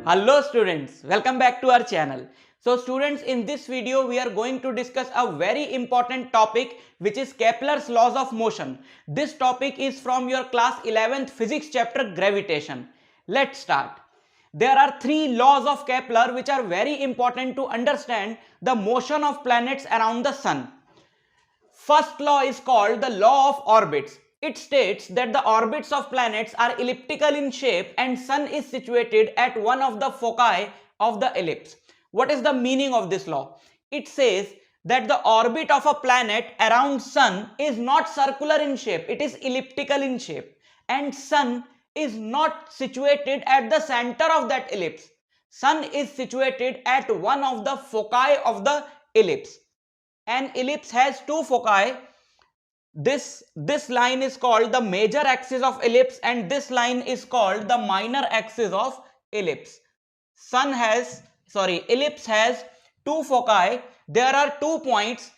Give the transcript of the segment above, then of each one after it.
Hello students, welcome back to our channel. So students, in this video we are going to discuss a very important topic which is Kepler's laws of motion. This topic is from your class 11th physics chapter gravitation. Let's start. There are three laws of Kepler which are very important to understand the motion of planets around the sun. First law is called the law of orbits. It states that the orbits of planets are elliptical in shape and sun is situated at one of the foci of the ellipse. What is the meaning of this law? It says that the orbit of a planet around sun is not circular in shape, it is elliptical in shape, and sun is not situated at the center of that ellipse. Sun is situated at one of the foci of the ellipse. An ellipse has two foci. This line is called the major axis of ellipse and this line is called the minor axis of ellipse. Ellipse has two foci. There are 2 points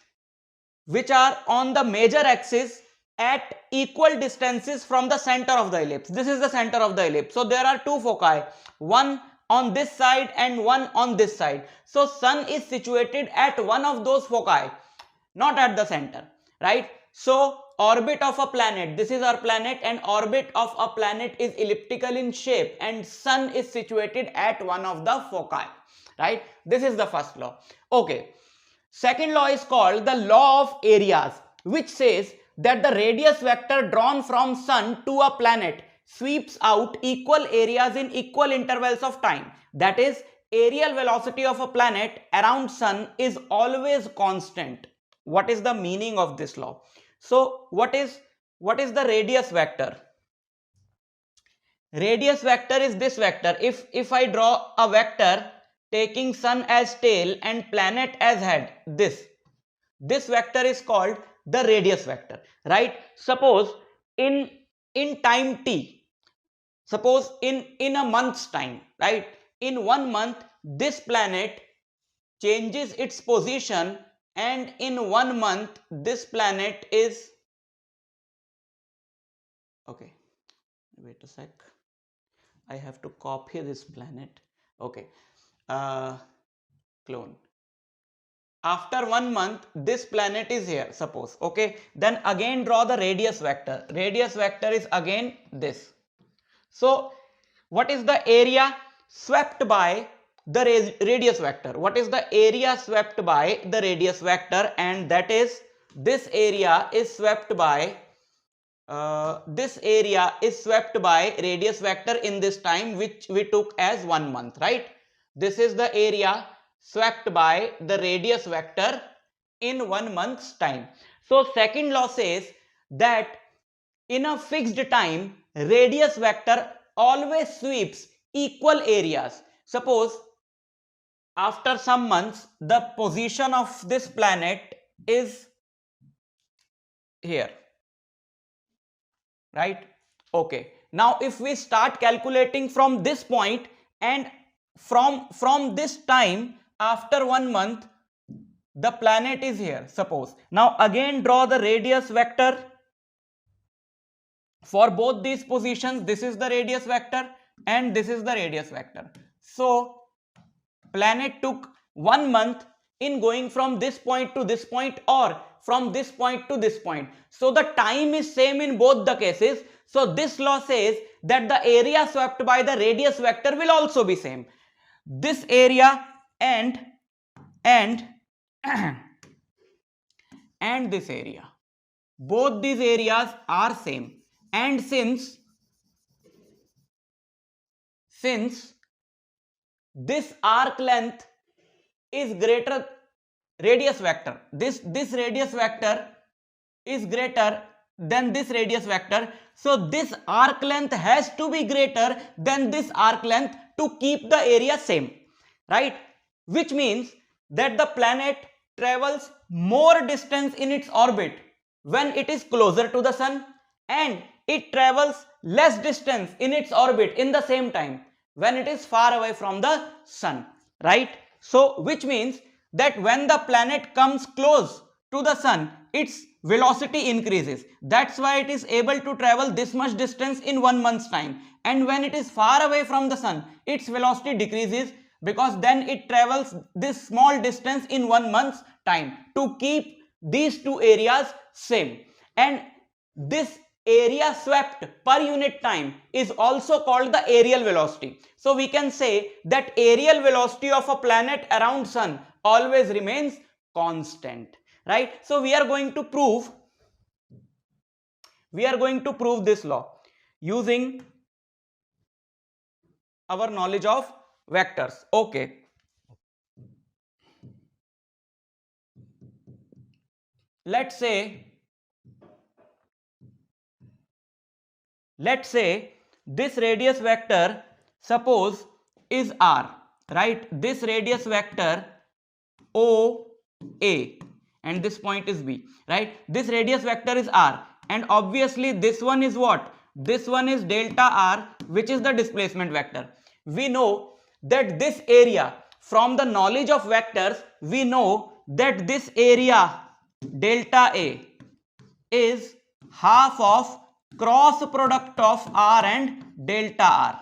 which are on the major axis at equal distances from the center of the ellipse. This is the center of the ellipse. So there are two foci, one on this side and one on this side. So sun is situated at one of those foci, not at the center, right? So orbit of a planet, this is our planet, and orbit of a planet is elliptical in shape and sun is situated at one of the foci, right? This is the first law. Okay. Second law is called the law of areas, which says that the radius vector drawn from sun to a planet sweeps out equal areas in equal intervals of time. That is, aerial velocity of a planet around sun is always constant. What is the meaning of this law? So what is the radius vector? Radius vector is this vector. If I draw a vector taking sun as tail and planet as head, this vector is called the radius vector, right? Suppose in time t, suppose in a month's time, right? In 1 month this planet changes its position, and in 1 month this planet is, okay, wait a sec, I have to copy this planet. Okay, clone. After 1 month this planet is here, suppose. Okay, then again draw the radius vector. Radius vector is again this. So what is the area swept by the radius vector? What is the area swept by the radius vector? And that is, this area is swept by radius vector in this time which we took as 1 month, right? This is the area swept by the radius vector in 1 month's time. So second law says that in a fixed time, radius vector always sweeps equal areas. Suppose after some months the position of this planet is here, right? Okay, now if we start calculating from this point and from this time after 1 month the planet is here, suppose. Now again draw the radius vector for both these positions. This is the radius vector and this is the radius vector. So planet took 1 month in going from this point to this point or from this point to this point. So the time is same in both the cases. So this law says that the area swept by the radius vector will also be same. This area and this area, both these areas are same. And since this arc length is greater, radius vector, this radius vector is greater than this radius vector, so this arc length has to be greater than this arc length to keep the area same, right? Which means that the planet travels more distance in its orbit when it is closer to the sun, and it travels less distance in its orbit in the same time when it is far away from the sun, right? So which means that when the planet comes close to the sun, its velocity increases. That's why it is able to travel this much distance in 1 month's time. And when it is far away from the sun, its velocity decreases, because then it travels this small distance in 1 month's time, to keep these two areas same. And this area swept per unit time is also called the areal velocity. So we can say that areal velocity of a planet around sun always remains constant, right? So we are going to prove this law using our knowledge of vectors. Okay, let's say this radius vector, suppose, is r, right? This radius vector OA and this point is B, right? This radius vector is r, and obviously this one is what? This one is delta r, which is the displacement vector. We know that this area, from the knowledge of vectors, we know that this area delta A is half of cross product of r and delta r.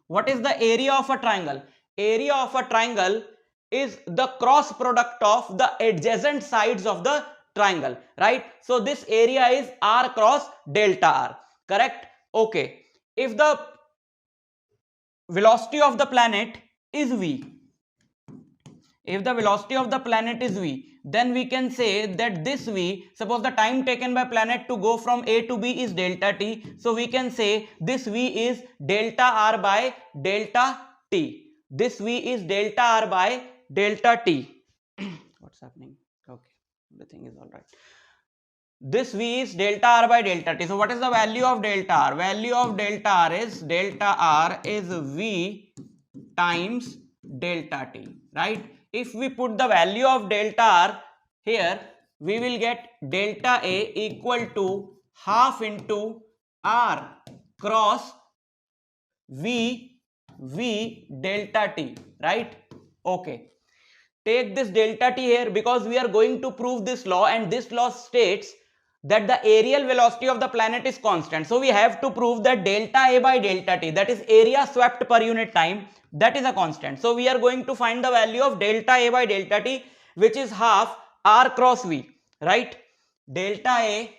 What is the area of a triangle? Area of a triangle is the cross product of the adjacent sides of the triangle, right? So this area is r cross delta r, correct? Okay, if the velocity of the planet is v, then we can say that this v, suppose the time taken by planet to go from A to B is delta t, so we can say this v is delta r by delta t. This v is delta r by delta t. What's happening? Okay, everything is all right. This v is delta r by delta t. So what is the value of delta r? Value of delta r is v times delta t, right? If we put the value of delta r here, we will get delta A equal to half into r cross v delta t, right? Okay, take this delta t here, because we are going to prove this law, and this law states that the areal velocity of the planet is constant. So we have to prove that delta A by delta t, that is area swept per unit time, that is a constant. So we are going to find the value of delta A by delta t, which is half r cross v, right? Delta A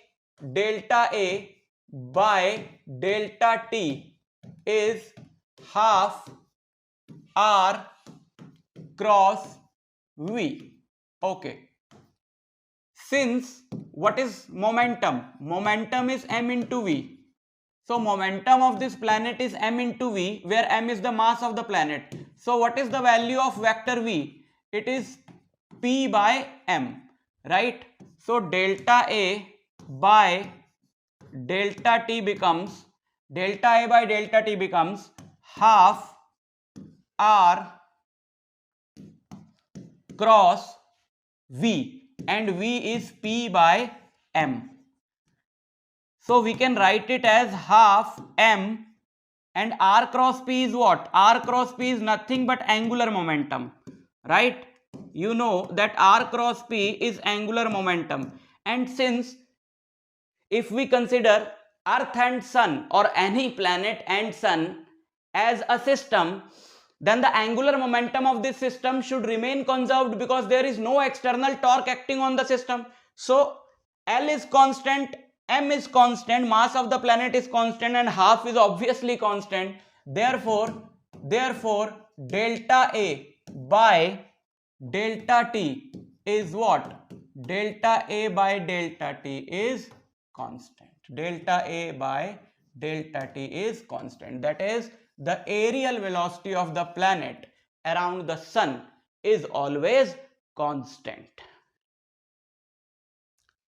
by delta t is half r cross v. Okay, since what is momentum? Momentum is m into v. So momentum of this planet is m into v, where m is the mass of the planet. So what is the value of vector v? It is p by m, right? So delta A by delta t becomes half r cross v, and v is p by m. So we can write it as half m, and r cross p is what? R cross p is nothing but angular momentum, right? You know that r cross p is angular momentum, and since if we consider Earth and Sun, or any planet and Sun, as a system, then the angular momentum of this system should remain conserved, because there is no external torque acting on the system. So L is constant, m is constant, mass of the planet is constant, and half is obviously constant. Therefore delta A by delta t is what? Delta A by delta t is constant. Delta A by delta t is constant. That is, the areal velocity of the planet around the sun is always constant.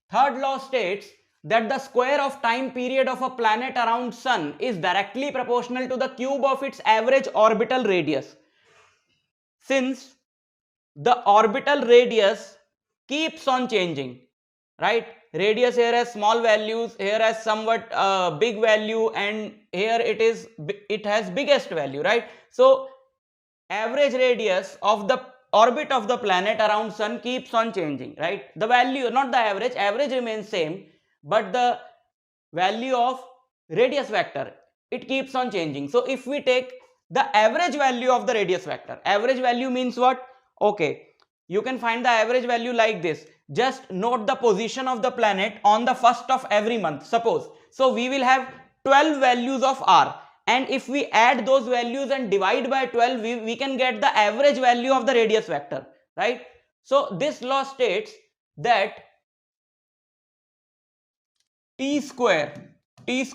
Third law states that the square of time period of a planet around sun is directly proportional to the cube of its average orbital radius. Since the orbital radius keeps on changing, right? Radius here has small values, here has somewhat big value, and here it has biggest value, right? So average radius of the orbit of the planet around sun keeps on changing, right? The value, not the average remains same, but the value of radius vector, it keeps on changing. So if we take the average value of the radius vector, average value means what? Okay, you can find the average value like this. Just note the position of the planet on the first of every month, suppose. So we will have 12 values of r, and if we add those values and divide by 12, we can get the average value of the radius vector, right? So this law states that t square is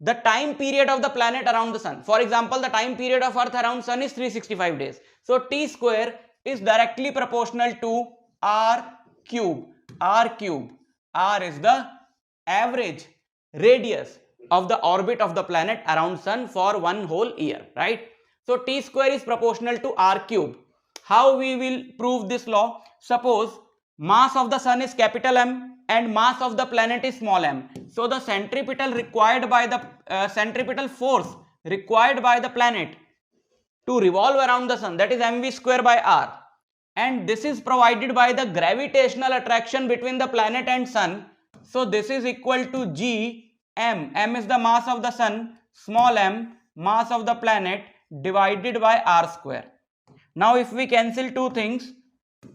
the time period of the planet around the sun. For example, the time period of earth around sun is 365 days. So t square is directly proportional to r cube. R is the average radius of the orbit of the planet around sun for one whole year, right? So t square is proportional to r cube. How we will prove this law? Suppose mass of the sun is capital M and mass of the planet is small m. So the centripetal force required by the planet to revolve around the sun, that is mv square by r, and this is provided by the gravitational attraction between the planet and sun. So this is equal to g m. M is the mass of the sun, small m mass of the planet, divided by r square. Now if we cancel two things,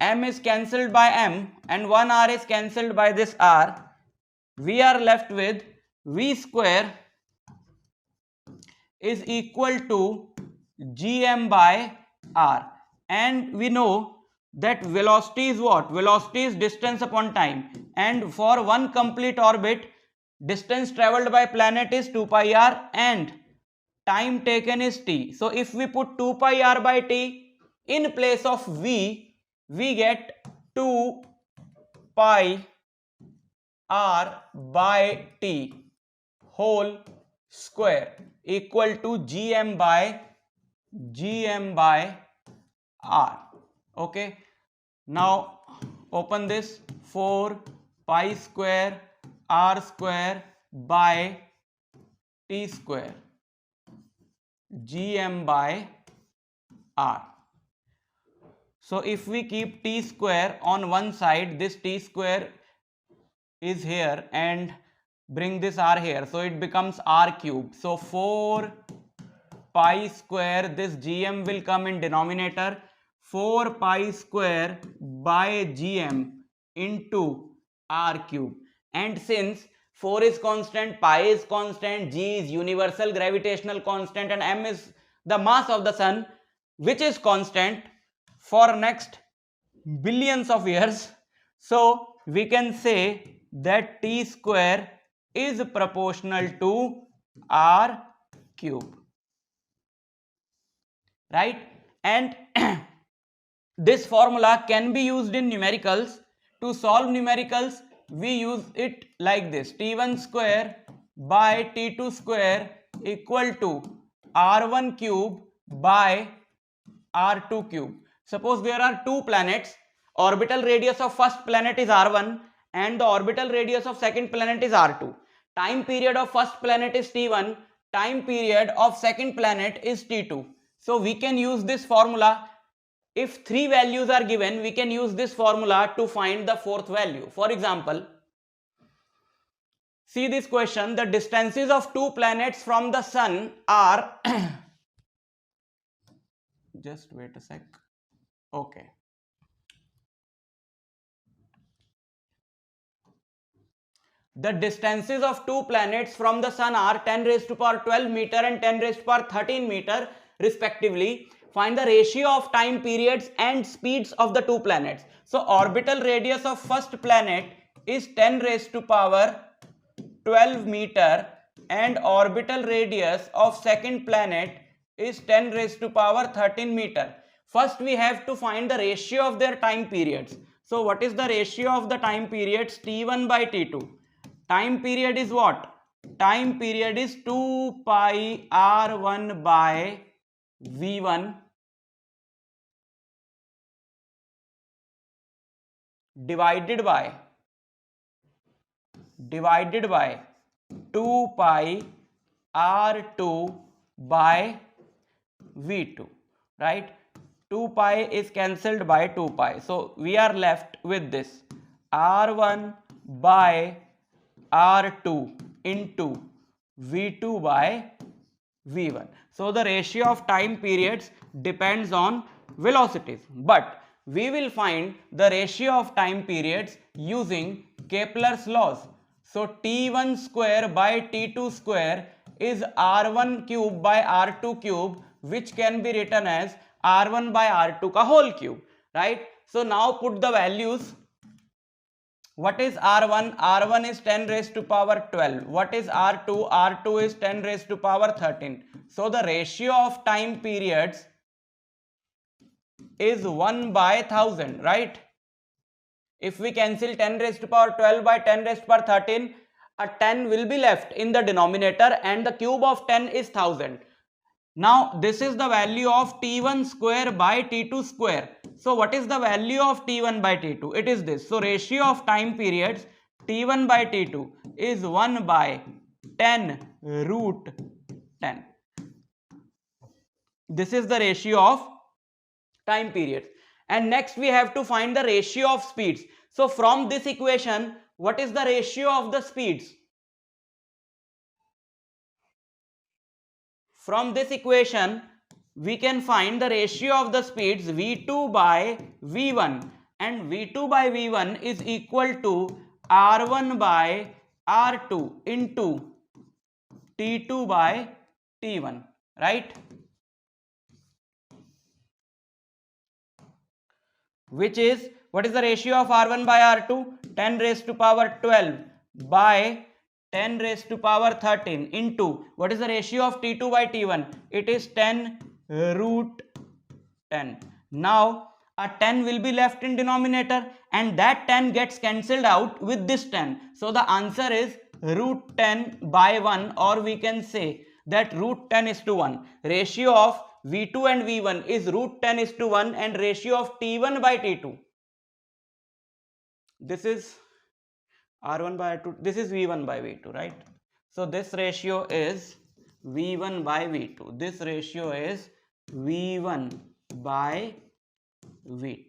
m is cancelled by m and one r is cancelled by this r, we are left with v square is equal to gm by r. And we know that velocity is what? Velocity is distance upon time, and for one complete orbit, distance traveled by planet is 2 pi r and time taken is t. So if we put 2 pi r by t in place of v, we get 2 pi r by t whole square equal to gm by r. Okay, now open this. 4 pi square r square by t square gm by r. So if we keep t square on one side, this t square is here, and bring this r here, so it becomes r cube. So 4 pi square, this gm will come in denominator, 4 pi square by gm into r cube. And since 4 is constant, pi is constant, g is universal gravitational constant, and m is the mass of the sun, which is constant for next billions of years, so we can say that t square is proportional to r cube, right? And this formula can be used in numericals. To solve numericals, we use it like this: t1 square by t2 square equal to r1 cube by r2 cube. Suppose there are two planets, orbital radius of first planet is r1 and the orbital radius of second planet is r2. Time period of first planet is t1, time period of second planet is t2. So we can use this formula. If three values are given, we can use this formula to find the fourth value. For example, see this question: the distances of two planets from the sun are just wait a sec. Okay. The distances of two planets from the sun are 10 raised to power 12 meter and 10 raised to power 13 meter respectively. Find the ratio of time periods and speeds of the two planets. So orbital radius of first planet is 10 raised to power 12 meter and orbital radius of second planet is 10 raised to power 13 meter. First we have to find the ratio of their time periods. So what is the ratio of the time periods? T1 by T2. Time period is what? Time period is 2 pi R1 by V1 divided by 2 pi R2 by V2, right? 2 pi is cancelled by 2 pi. So we are left with this R1 by R2 into V2 by V1. So the ratio of time periods depends on velocities, but we will find the ratio of time periods using Kepler's laws. So T1 square by T2 square is R1 cube by R2 cube, which can be written as R1 by R2 ka whole cube, right? So now put the values. What is R1? R1 is 10 raised to power 12. What is R2? R2 is 10 raised to power 13. So the ratio of time periods is 1 by 1000, right? If we cancel 10 raised to power 12 by 10 raised to power 13, a 10 will be left in the denominator and the cube of 10 is 1000. Now this is the value of T1 square by T2 square. So what is the value of T1 by T2? It is this. So ratio of time periods T1 by T2 is 1 by 10 root 10. This is the ratio of time periods. And next we have to find the ratio of speeds. So from this equation, what is the ratio of the speeds? From this equation, we can find the ratio of the speeds V2 by V1, and V2 by V1 is equal to R1 by R2 into T2 by T1, right? Which is, what is the ratio of R1 by R2? 10 raised to power 12 by 10 raised to power 13 into, what is the ratio of T2 by T1? It is 10 root 10. Now a 10 will be left in denominator and that 10 gets cancelled out with this 10. So the answer is root 10 by 1, or we can say that root 10 is to 1. Ratio of V2 and V1 is root 10 is to 1, and ratio of T1 by T2, this is R1 by R2, this is V1 by V2, right? So this ratio is V1 by V2. This ratio is V1 by V2,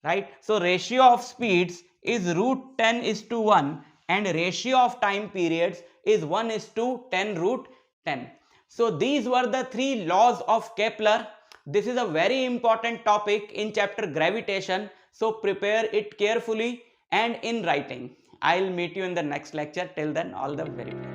right? So ratio of speeds is root 10 is to 1 and ratio of time periods is 1 is to 10 root 10. So these were the three laws of Kepler. This is a very important topic in chapter gravitation. So prepare it carefully and in writing. I'll meet you in the next lecture. Till then, all the very best.